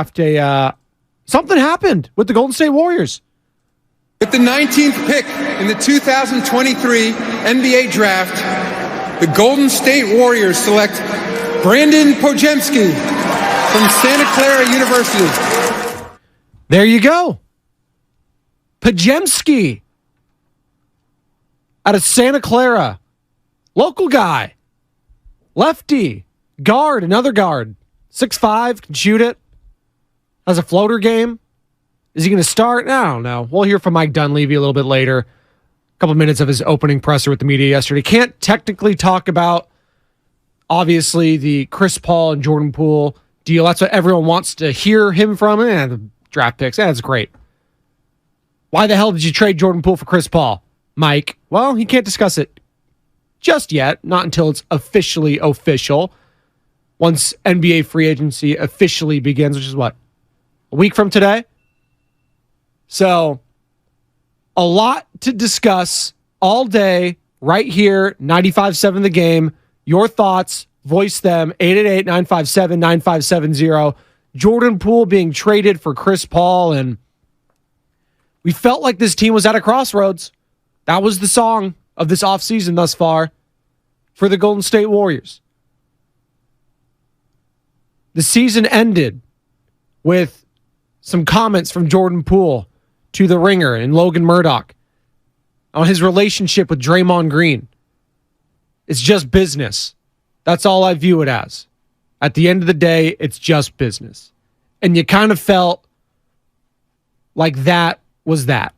After something happened with the Golden State Warriors. With the 19th pick in the 2023 NBA Draft, the Golden State Warriors select Brandin Podziemski from Santa Clara University. There you go. Podziemski out of Santa Clara. Local guy. Lefty. Guard, another guard. 6'5", can shoot it. Has a floater game. Is he going to start? I don't know. We'll hear from Mike Dunleavy a little bit later. A couple minutes of his opening presser with the media yesterday. Can't technically talk about, obviously, the Chris Paul and Jordan Poole deal. That's what everyone wants to hear him from. The draft picks. That's great. Why the hell did you trade Jordan Poole for Chris Paul, Mike? Well, he can't discuss it just yet. Not until it's officially official. Once NBA free agency officially begins, which is what? A week from today? So, a lot to discuss all day, right here, 95.7 The Game. Your thoughts, voice them, 888-957-9570. Jordan Poole being traded for Chris Paul, and we felt like this team was at a crossroads. That was the song of this offseason thus far for the Golden State Warriors. The season ended with some comments from Jordan Poole to The Ringer and Logan Murdoch on his relationship with Draymond Green. It's just business. That's all I view it as. At the end of the day, it's just business. And you kind of felt like that was that.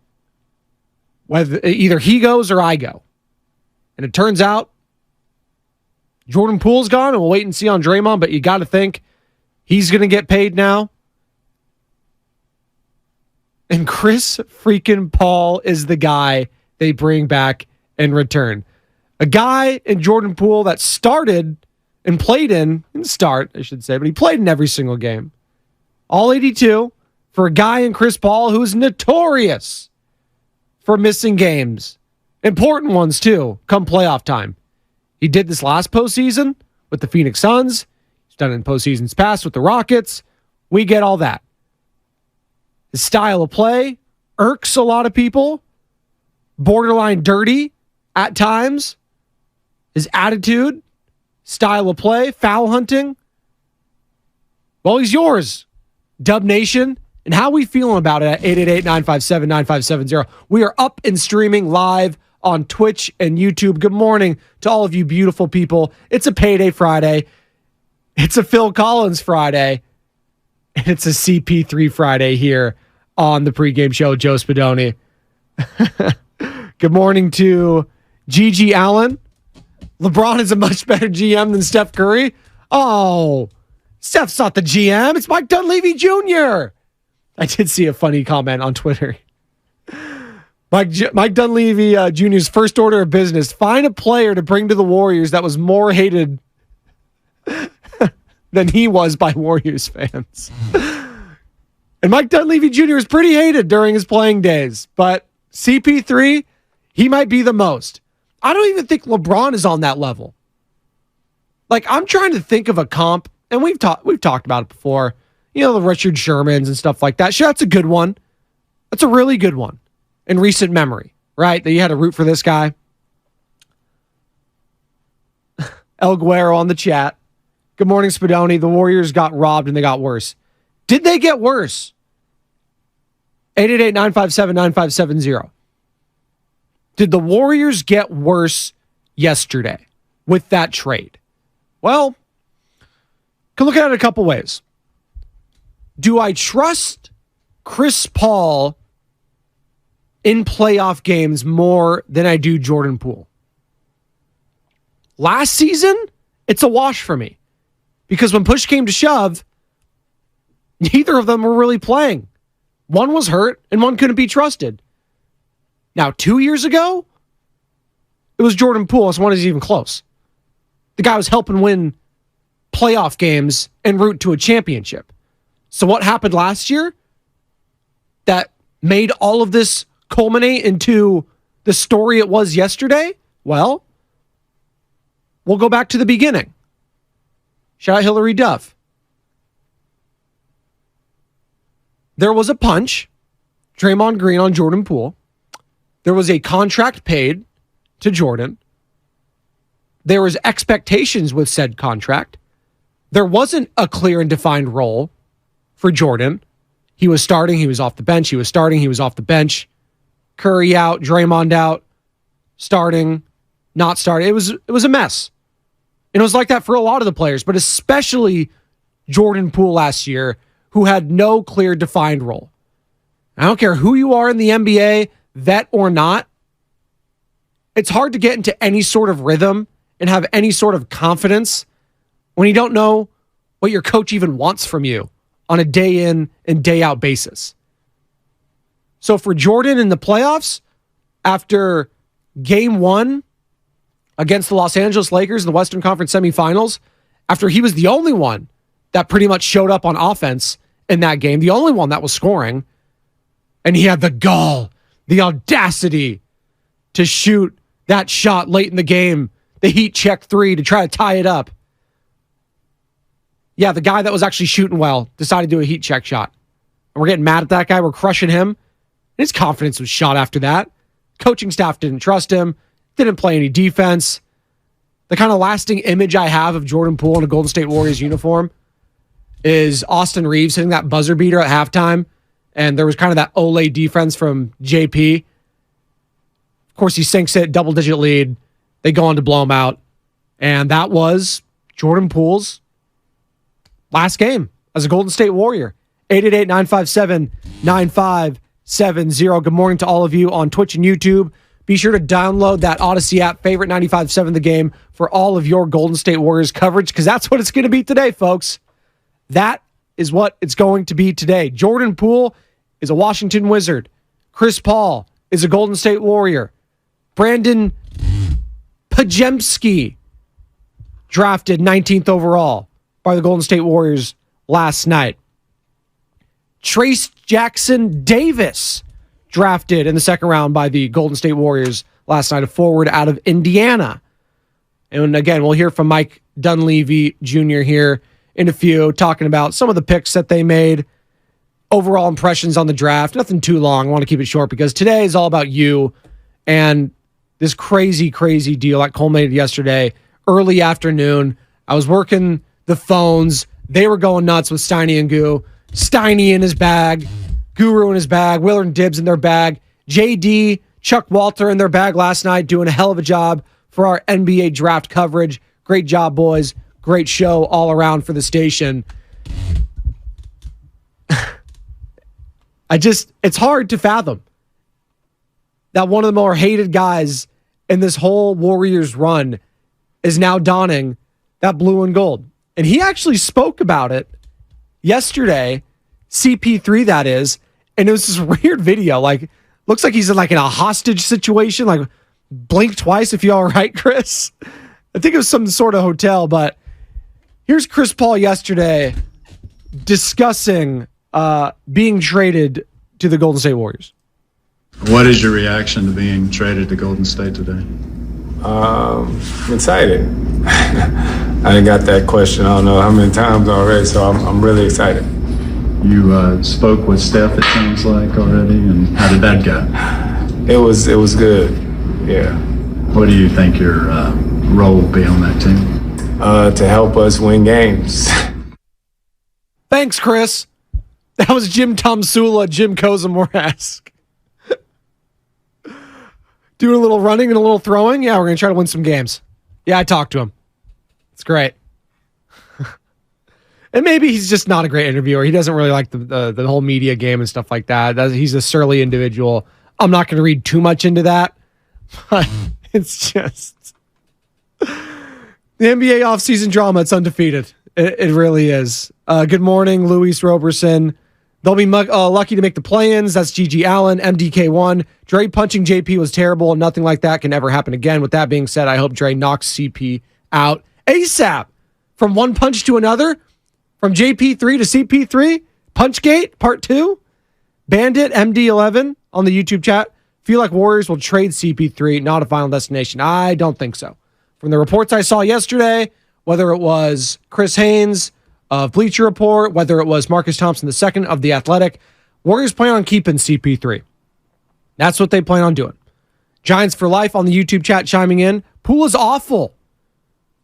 Whether either he goes or I go. And it turns out Jordan Poole's gone, and we'll wait and see on Draymond, but you got to think he's going to get paid now. And Chris freaking Paul is the guy they bring back in return. A guy in Jordan Poole that started and played didn't start, I should say, but he played in every single game. All 82 for a guy in Chris Paul who is notorious for missing games. Important ones, too, come playoff time. He did this last postseason with the Phoenix Suns. He's done it in postseasons past with the Rockets. We get all that. His style of play irks a lot of people. Borderline dirty at times. His attitude, style of play, foul hunting. Well, he's yours, Dub Nation. And how we feeling about it at 888-957-9570. We are up and streaming live on Twitch and YouTube. Good morning to all of you beautiful people. It's a payday Friday. It's a Phil Collins Friday. And it's a CP3 Friday here on the pregame show, Joe Spadoni. Good morning to Gigi Allen. LeBron is a much better GM than Steph Curry. Oh, Steph's not the GM. It's Mike Dunleavy Jr. I did see a funny comment on Twitter. Mike Dunleavy Jr.'s first order of business: find a player to bring to the Warriors that was more hated than he was by Warriors fans. And Mike Dunleavy Jr. is pretty hated during his playing days, but CP3, he might be the most. I don't even think LeBron is on that level. Like, I'm trying to think of a comp, and we've talked about it before. You know, the Richard Shermans and stuff like that. Sure, that's a good one. That's a really good one in recent memory, right? That you had to root for this guy. El Guero on the chat. Good morning, Spadoni. The Warriors got robbed and they got worse. Did they get worse? 888-957-9570. Did the Warriors get worse yesterday with that trade? Well, can look at it a couple ways. Do I trust Chris Paul in playoff games more than I do Jordan Poole? Last season, it's a wash for me. Because when push came to shove, neither of them were really playing. One was hurt and one couldn't be trusted. Now, 2 years ago, it was Jordan Poole, so one is even close. The guy was helping win playoff games en route to a championship. So what happened last year that made all of this culminate into the story it was yesterday? Well, we'll go back to the beginning. Shout out Hillary Duff. there was a punch, Draymond Green on Jordan Poole. There was a contract paid to Jordan. There was expectations with said contract. There wasn't a clear and defined role for Jordan. He was starting, he was off the bench. He was starting, he was off the bench. Curry out, Draymond out, starting, not starting. It was a mess. And it was like that for a lot of the players, but especially Jordan Poole last year, who had no clear defined role. I don't care who you are in the NBA, vet or not. It's hard to get into any sort of rhythm and have any sort of confidence when you don't know what your coach even wants from you on a day in and day out basis. So for Jordan in the playoffs, after game 1 against the Los Angeles Lakers in the Western Conference semifinals, after he was the only one that pretty much showed up on offense in that game, the only one that was scoring, and he had the gall, the audacity to shoot that shot late in the game, the heat check 3 to try to tie it up. Yeah, the guy that was actually shooting well decided to do a heat check shot. And we're getting mad at that guy. We're crushing him. His confidence was shot after that. Coaching staff didn't trust him. Didn't play any defense. The kind of lasting image I have of Jordan Poole in a Golden State Warriors uniform is Austin Reeves hitting that buzzer beater at halftime. And there was kind of that Olay defense from JP. Of course, he sinks it, double-digit lead. They go on to blow him out. And that was Jordan Poole's last game as a Golden State Warrior. 888-957-9570. Good morning to all of you on Twitch and YouTube. Be sure to download that Odyssey app, favorite 95.7 The Game, for all of your Golden State Warriors coverage, because that's what it's going to be today, folks. That is what it's going to be today. Jordan Poole is a Washington Wizard. Chris Paul is a Golden State Warrior. Brandin Podziemski, drafted 19th overall by the Golden State Warriors last night. Trace Jackson Davis, drafted in the second round by the Golden State Warriors last night, a forward out of Indiana. And again, we'll hear from Mike Dunleavy Jr. here in a few, talking about some of the picks that they made, overall impressions on the draft. Nothing too long. I want to keep it short because today is all about you and this crazy, crazy deal that culminated yesterday, early afternoon. I was working the phones. They were going nuts with Steiny and Goo. Steiny in his bag, Guru in his bag, Willard and Dibbs in their bag, JD, Chuck Walter in their bag last night, doing a hell of a job for our NBA draft coverage. Great job, boys. Great show all around for the station. It's hard to fathom that one of the more hated guys in this whole Warriors run is now donning that blue and gold. And he actually spoke about it yesterday, CP3 that is, and it was this weird video. Like, looks like he's in a hostage situation. Like, blink twice if you're all right, Chris. I think it was some sort of hotel, but here's Chris Paul yesterday discussing being traded to the Golden State Warriors. What is your reaction to being traded to Golden State today? I'm excited. I got that question I don't know how many times already, so I'm really excited. You spoke with Steph, it sounds like, already, and how did that go? It was good, yeah. What do you think your role will be on that team? To help us win games. Thanks, Chris. That was Jim Tomsula, Jim Kozamor-esque. Doing a little running and a little throwing. Yeah, we're going to try to win some games. Yeah, I talked to him. It's great. And maybe he's just not a great interviewer. He doesn't really like the whole media game and stuff like that. He's a surly individual. I'm not going to read too much into that. But it's just the NBA offseason drama. It's undefeated. It really is. Good morning, Luis Roberson. They'll be lucky to make the play-ins. That's Gigi Allen, MDK1. Dre punching JP was terrible. Nothing like that can ever happen again. With that being said, I hope Dre knocks CP out ASAP. From one punch to another. From JP3 to CP3. Punchgate, part 2. Bandit, MD11 on the YouTube chat. Feel like Warriors will trade CP3, not a final destination. I don't think so. From the reports I saw yesterday, whether it was Chris Haynes of Bleacher Report, whether it was Marcus Thompson II of The Athletic, Warriors plan on keeping CP3. That's what they plan on doing. Giants for life on the YouTube chat chiming in. Poole is awful.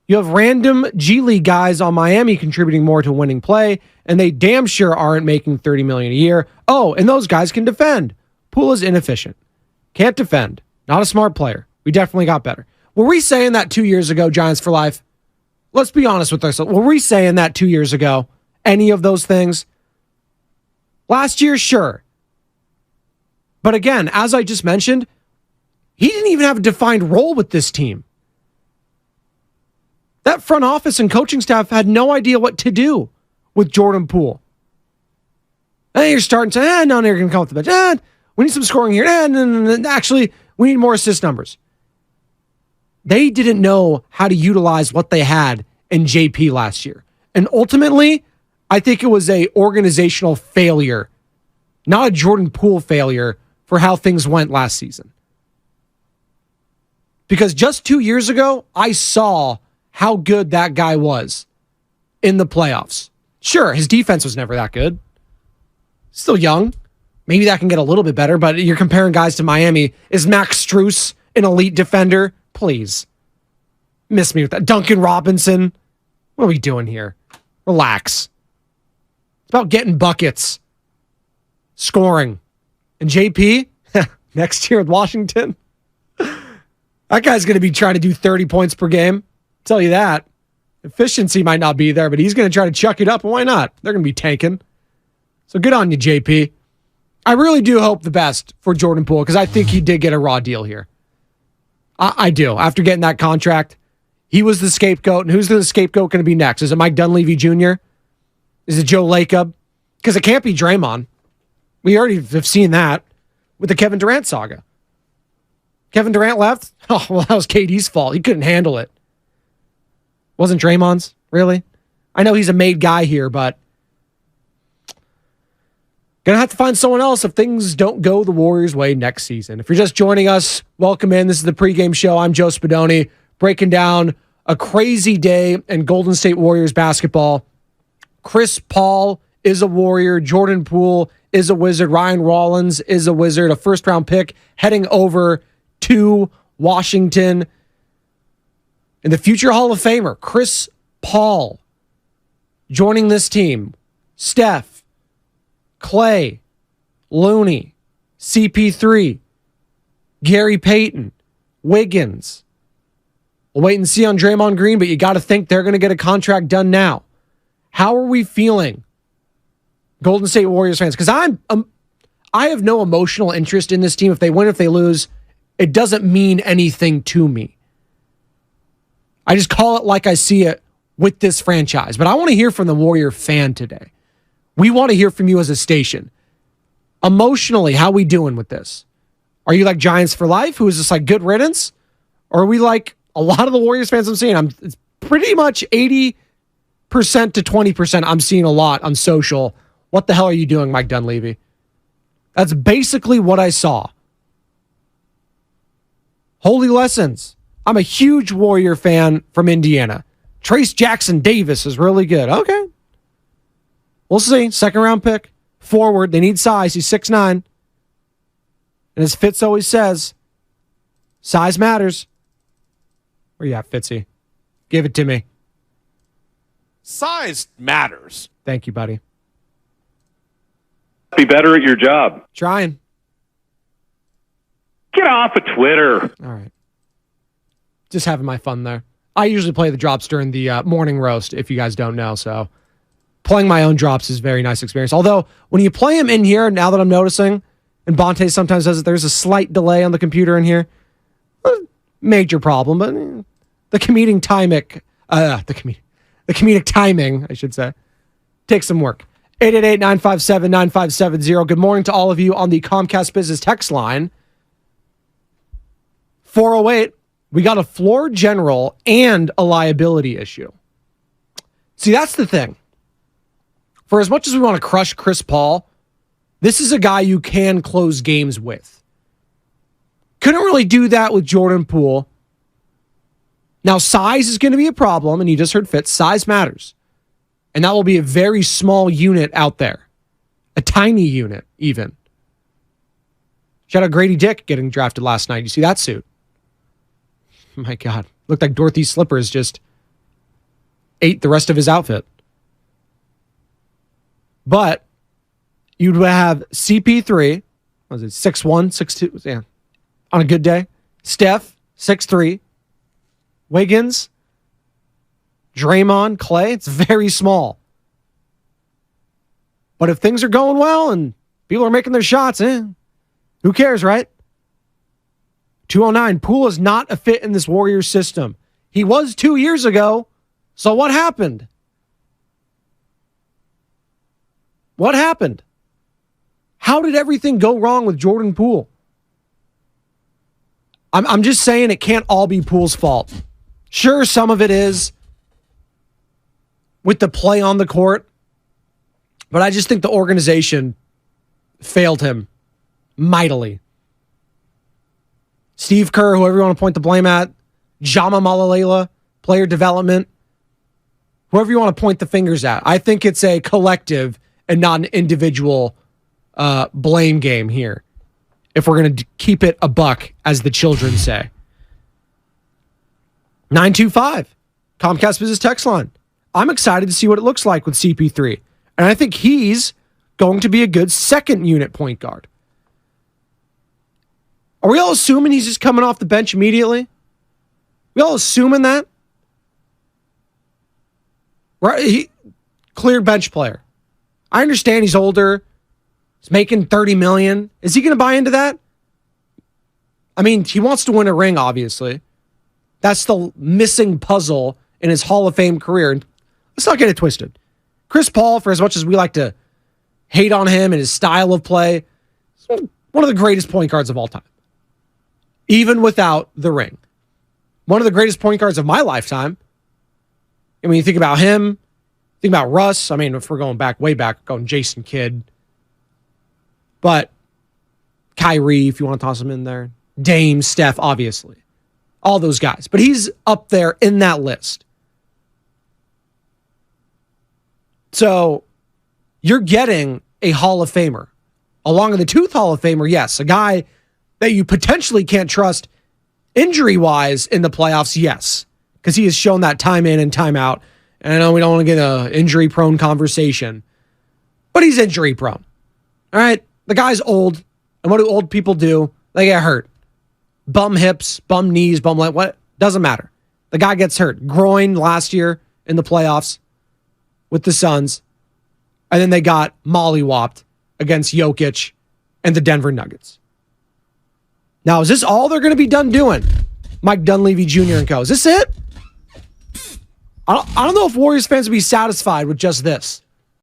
You have random G League guys on Miami contributing more to winning play, and they damn sure aren't making $30 million a year. Oh, and those guys can defend. Poole is inefficient. Can't defend. Not a smart player. We definitely got better. Were we saying that 2 years ago, Giants for life? Let's be honest with ourselves. Were we saying that 2 years ago? Any of those things? Last year, sure. But again, as I just mentioned, he didn't even have a defined role with this team. That front office and coaching staff had no idea what to do with Jordan Poole. And you're starting to say, no, you're going to come off the bench. We need some scoring here. Actually, we need more assist numbers. They didn't know how to utilize what they had in JP last year. And ultimately, I think it was a organizational failure, not a Jordan Poole failure for how things went last season. Because just 2 years ago, I saw how good that guy was in the playoffs. Sure, his defense was never that good. Still young. Maybe that can get a little bit better, but you're comparing guys to Miami. Is Max Strus an elite defender? Please. Miss me with that. Duncan Robinson. What are we doing here? Relax. It's about getting buckets. Scoring. And JP, next year with Washington, that guy's going to be trying to do 30 points per game. Tell you that. Efficiency might not be there, but he's going to try to chuck it up, and why not? They're going to be tanking. So good on you, JP. I really do hope the best for Jordan Poole because I think he did get a raw deal here. I do. After getting that contract, he was the scapegoat, and who's the scapegoat going to be next? Is it Mike Dunleavy Jr.? Is it Joe Lacob? Because it can't be Draymond. We already have seen that with the Kevin Durant saga. Kevin Durant left? Oh, well, that was KD's fault. He couldn't handle it. Wasn't Draymond's? Really? I know he's a made guy here, but gonna have to find someone else if things don't go the Warriors' way next season. If you're just joining us, welcome in. This is the pregame show. I'm Joe Spadoni, breaking down a crazy day in Golden State Warriors basketball. Chris Paul is a Warrior. Jordan Poole is a Wizard. Ryan Rollins is a Wizard. A first-round pick heading over to Washington. And the future Hall of Famer, Chris Paul, joining this team. Steph, Clay, Looney, CP3, Gary Payton, Wiggins. We'll wait and see on Draymond Green, but you got to think they're going to get a contract done now. How are we feeling, Golden State Warriors fans? Because I have no emotional interest in this team. If they win, if they lose, it doesn't mean anything to me. I just call it like I see it with this franchise. But I want to hear from the Warrior fan today. We want to hear from you as a station. Emotionally, how we doing with this? Are you like Giants for life, who is just like good riddance? Or are we like a lot of the Warriors fans I'm seeing? It's pretty much 80% to 20% I'm seeing a lot on social. What the hell are you doing, Mike Dunleavy? That's basically what I saw. Holy lessons. I'm a huge Warrior fan from Indiana. Trace Jackson Davis is really good. Okay. We'll see. Second round pick. Forward. They need size. He's 6'9". And as Fitz always says, size matters. Where you at, Fitzy? Give it to me. Size matters. Thank you, buddy. Be better at your job. Trying. Get off of Twitter. All right. Just having my fun there. I usually play the drops during the morning roast, if you guys don't know. So playing my own drops is a very nice experience. Although, when you play them in here, now that I'm noticing, and Bonte sometimes says that there's a slight delay on the computer in here. Major problem, but the comedic timing, I should say, takes some work. 888-957-9570. Good morning to all of you on the Comcast Business text line. 408, we got a floor general and a liability issue. See, that's the thing. For as much as we want to crush Chris Paul, this is a guy you can close games with. Couldn't really do that with Jordan Poole. Now, size is going to be a problem, and you just heard Fitz. Size matters. And that will be a very small unit out there. A tiny unit, even. Shout out Grady Dick getting drafted last night. You see that suit? My God. Looked like Dorothy's slippers just ate the rest of his outfit. But you'd have CP3, what was it, 6'1", 6'2", yeah, on a good day. Steph, 6'3". Wiggins, Draymond, Clay, it's very small. But if things are going well and people are making their shots, who cares, right? 209, Poole is not a fit in this Warriors system. He was 2 years ago, so what happened? What happened? How did everything go wrong with Jordan Poole? I'm just saying it can't all be Poole's fault. Sure, some of it is with the play on the court, but I just think the organization failed him mightily. Steve Kerr, whoever you want to point the blame at, Jama Malalela, player development, whoever you want to point the fingers at. I think it's a collective and not an individual blame game here, if we're going to keep it a buck, as the children say. 925, Comcast Business Text Line. I'm excited to see what it looks like with CP3. And I think he's going to be a good second unit point guard. Are we all assuming he's just coming off the bench immediately? We all assuming that? Right? Clear bench player. I understand he's older. He's making $30 million. Is he going to buy into that? I mean, he wants to win a ring, obviously. That's the missing puzzle in his Hall of Fame career. And let's not get it twisted. Chris Paul, for as much as we like to hate on him and his style of play, is one of the greatest point guards of all time. Even without the ring. One of the greatest point guards of my lifetime. And when you think about him, think about Russ. I mean, if we're going back, way back, going Jason Kidd. But Kyrie, if you want to toss him in there. Dame, Steph, obviously. All those guys. But he's up there in that list. So you're getting a Hall of Famer. Along with the tooth Hall of Famer, yes. A guy that you potentially can't trust injury-wise in the playoffs, yes. Because he has shown that time in and time out. And I know we don't want to get an injury-prone conversation. But he's injury-prone. All right? The guy's old. And what do old people do? They get hurt. Bum hips, bum knees, bum leg. What? Doesn't matter. The guy gets hurt. Groin last year in the playoffs with the Suns. And then they got mollywopped against Jokic and the Denver Nuggets. Now, is this all they're going to be done doing? Mike Dunleavy Jr. and co. Is this it? I don't know if Warriors fans would be satisfied with just this.